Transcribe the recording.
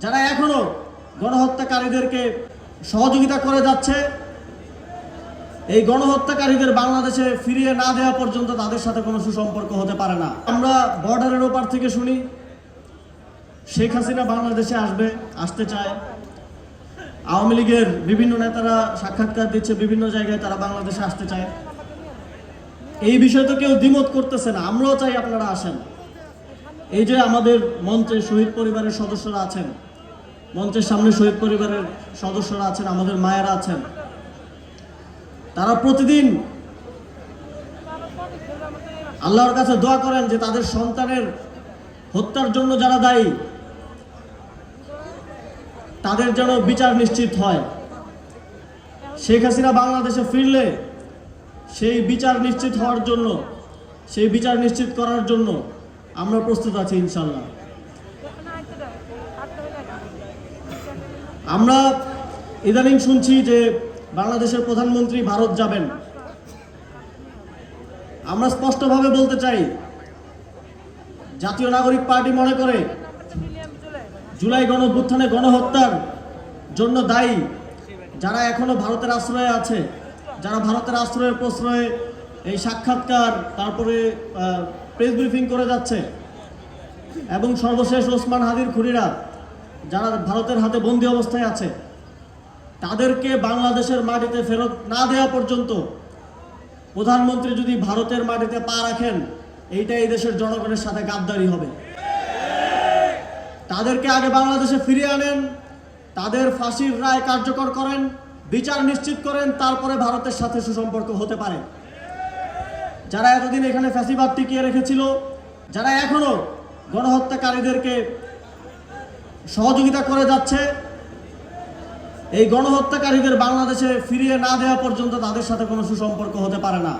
যারা এখনো গণহত্যাকারীদেরকে সহযোগিতা করে যাচ্ছে, এই গণহত্যাকারীদের বাংলাদেশে ফিরিয়ে না দেওয়া পর্যন্ত তাদের সাথে কোনো সুসম্পর্ক হতে পারে না। আমরা বর্ডারের ওপার থেকে শুনি শেখ হাসিনা বাংলাদেশে আসতে চায়। আওয়ামী লীগের বিভিন্ন নেতারা সাক্ষাৎকার দিচ্ছে, বিভিন্ন জায়গায় তারা বাংলাদেশে আসতে চায়। এই বিষয়ে তো কেউ দ্বিমত করতেছে না। আমরাও চাই আপনারা আসেন। এই যে আমাদের মঞ্চে শহীদ পরিবারের সদস্যরা আছেন, মঞ্চের সামনে শহীদ পরিবারের সদস্যরা আছেন, আমাদের মায়েরা আছেন, তারা প্রতিদিন আল্লাহর কাছে দোয়া করেন যে তাদের সন্তানের হত্যার জন্য যারা দায়ী তাদের যেন বিচার নিশ্চিত হয়। শেখ হাসিনা বাংলাদেশে ফিরলে সেই বিচার নিশ্চিত হওয়ার জন্য, সেই বিচার নিশ্চিত করার জন্য আমরা প্রস্তুত আছি ইনশাল্লাহ। আমরা ইদানিং শুনছি যে বাংলাদেশের প্রধানমন্ত্রী ভারত যাবেন। আমরা স্পষ্টভাবে বলতে চাই, জাতীয় নাগরিক পার্টি মনে করে জুলাই গণঅভ্যুত্থানে গণহত্যার জন্য দায়ী যারা এখনো ভারতের আশ্রয়ে আছে, যারা ভারতের আশ্রয়ের প্রশ্রয়ে এই সাক্ষাৎকার, তারপরে প্রেস ব্রিফিং করে যাচ্ছে, এবং সর্বশেষ ওসমান হাদির খুনিরা যারা ভারতের হাতে বন্দী অবস্থায় আছে, তাদেরকে বাংলাদেশের মাটিতে ফেরত না দেওয়া পর্যন্ত প্রধানমন্ত্রী যদি ভারতের মাটিতে পা রাখেন, এইটা এই দেশের জনগণের সাথে গাদ্দারি হবে। তাদেরকে আগে বাংলাদেশে ফিরিয়ে আনেন, তাদের ফাঁসির রায় কার্যকর করেন, বিচার নিশ্চিত করেন, তারপরে ভারতের সাথে সুসম্পর্ক হতে পারে। যারা এতদিন এখানে ফ্যাসিবাদ টিকিয়ে রেখেছিল, যারা এখনো গণহত্যাকারীদেরকে সহযোগিতা করে যাচ্ছে, এই গণহত্যাকারীদের বাংলাদেশে ফিরিয়ে না দেওয়া পর্যন্ত তাদের সাথে কোনো সুসম্পর্ক হতে পারে না।